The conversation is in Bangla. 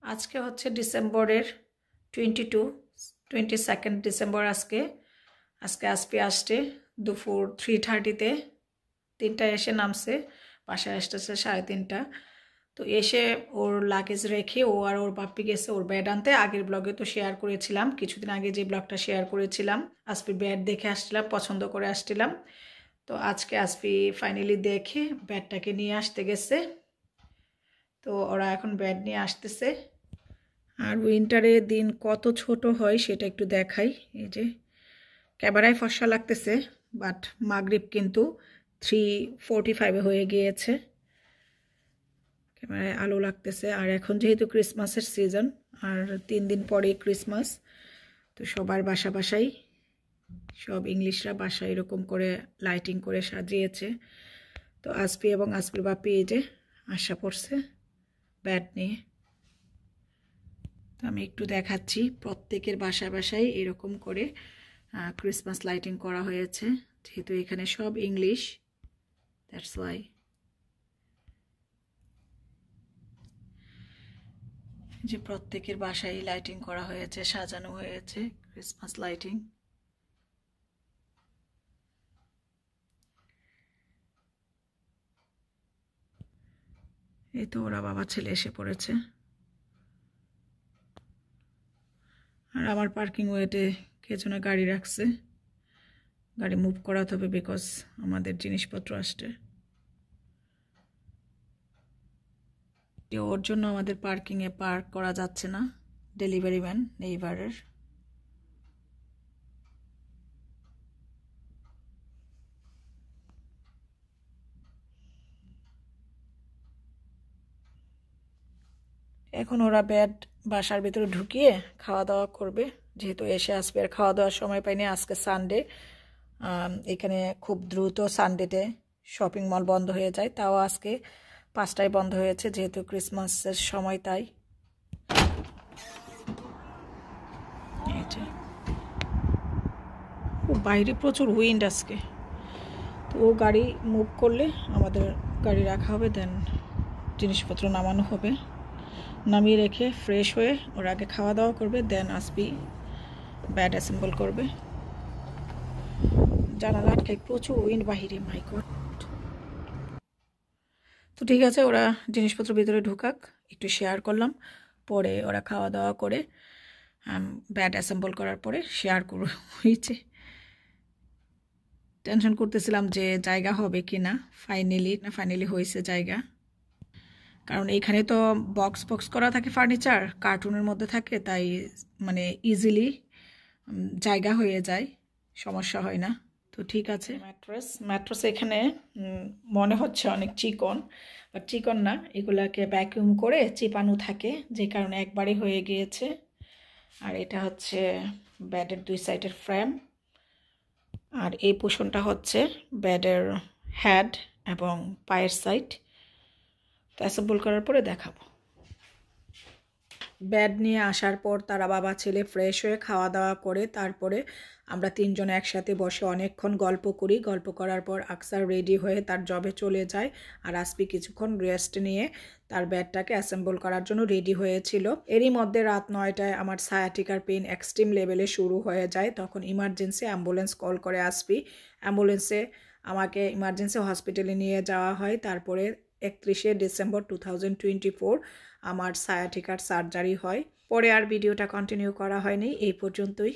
আজকে হচ্ছে ডিসেম্বরের 22 ডিসেম্বর। আজকে আসপি আসছে দুপুর 3:30-তে, 3টায় এসে নামছে, বাসায় আসতেছে 3:30। তো এসে ওর লাগেজ রেখে ও আর ওর বাপ্পি গেছে ওর ব্যাড আনতে। আগের ব্লগে তো শেয়ার করেছিলাম, কিছুদিন আগে যে ব্লগটা শেয়ার করেছিলাম, আসপির ব্যাড দেখে আসছিলাম, পছন্দ করে আসছিলাম। তো আজকে আসপি ফাইনালি দেখে ব্যাডটাকে নিয়ে আসতে গেছে। তো ওরা এখন ব্যাড নিয়ে আসতেছে। আর উইন্টারে দিন কত ছোট হয় সেটা একটু দেখাই। এই যে ক্যামেরায় ফর্সা লাগতেছে, বাট মাগরিব কিন্তু 3:45 হয়ে গিয়েছে, ক্যামেরায় আলো লাগতেছে। আর এখন যেহেতু ক্রিসমাসের সিজন, আর 3 দিন পরেই ক্রিসমাস, তো সবার বাসায় সব ইংলিশরা বাসায় এরকম করে লাইটিং করে সাজিয়েছে। তো আসপি এবং আসপির বাপি এই যে আশা পড়ছে ব্যাট নিয়ে। তো আমি একটু দেখাচ্ছি, প্রত্যেকের বাসায় এরকম করে ক্রিসমাস লাইটিং করা হয়েছে, যেহেতু এখানে সব ইংলিশ, দ্যাটস ওয়াই। যে প্রত্যেকের বাসায় লাইটিং করা হয়েছে, সাজানো হয়েছে ক্রিসমাস লাইটিং। এই তো ওরা বাবা ছেলে এসে পড়েছে। আর আমার পার্কিং ওয়েতে কে যেন গাড়ি রাখছে, গাড়ি মুভ করাতে হবে বিকজ আমাদের জিনিসপত্র আসছে। ওর জন্য আমাদের পার্কিংয়ে পার্ক করা যাচ্ছে না, ডেলিভারি ম্যান নেইবারের। এখন ওরা ব্যাড বাসার ভিতরে ঢুকিয়ে খাওয়া দাওয়া করবে, যেহেতু এসে আসবে। আর খাওয়া দাওয়ার সময় পাইনি, আজকে সানডে, এখানে খুব দ্রুত সানডেতে শপিং মল বন্ধ হয়ে যায়, তাও আজকে 5টায় বন্ধ হয়েছে যেহেতু ক্রিসমাসের সময়, তাই। ও বাইরে প্রচুর উইন্ড আজকে, তো ও গাড়ি মুভ করলে আমাদের গাড়ি রাখা হবে, দেন জিনিসপত্র নামানো হবে। নামিয়ে রেখে ফ্রেশ হয়ে ওরা আগে খাওয়া দাওয়া করবে, দেন আসবি ব্যাড অ্যাসেম্বল করবে। জানালা আটকায়, প্রচুর উইন্ড বাহিরে, মাই গড। তো ঠিক আছে, ওরা জিনিসপত্র ভিতরে ঢুকাক, একটু শেয়ার করলাম, পরে ওরা খাওয়া দাওয়া করে ব্যাড অ্যাসেম্বল করার পরে শেয়ার হয়েছে। টেনশন করতেছিলাম যে জায়গা হবে কি না, ফাইনালি হয়েছে জায়গা। কারণ এইখানে তো বক্স করা থাকে, ফার্নিচার কার্টুনের মধ্যে থাকে, তাই মানে ইজিলি জায়গা হয়ে যায়, সমস্যা হয় না। তো ঠিক আছে। ম্যাট্রেস এখানে মনে হচ্ছে অনেক চিকন, বাট চিকন না, এগুলাকে ভ্যাকিউম করে চিপানো থাকে, যে কারণে একবারই হয়ে গিয়েছে। আর এটা হচ্ছে ব্যাডের 2 সাইডের ফ্রেম, আর এই পোষণটা হচ্ছে ব্যাডের হেড এবং পায়ের সাইড। তো অ্যাসেম্বল করার পরে দেখাবো। ব্যাড নিয়ে আসার পর তারা বাবা ছেলে ফ্রেশ হয়ে খাওয়া দাওয়া করে তারপরে আমরা 3 জন একসাথে বসে অনেকক্ষণ গল্প করি। গল্প করার পর আকসার রেডি হয়ে তার জবে চলে যায়, আর আসপি কিছুক্ষণ রেস্ট নিয়ে তার ব্যাডটাকে অ্যাসেম্বল করার জন্য রেডি হয়েছিল। এরই মধ্যে রাত 9টায় আমার সায়াটিকার পেন এক্সট্রিম লেভেলে শুরু হয়ে যায়। তখন ইমার্জেন্সি অ্যাম্বুলেন্স কল করে আসপি, অ্যাম্বুলেন্সে আমাকে ইমার্জেন্সি হসপিটালে নিয়ে যাওয়া হয়। তারপরে 31শে ডিসেম্বর 2024 আমার সায়াটিকার সার্জারি হয়। পরে আর ভিডিওটা কন্টিনিউ করা হয়নি, এই পর্যন্তই।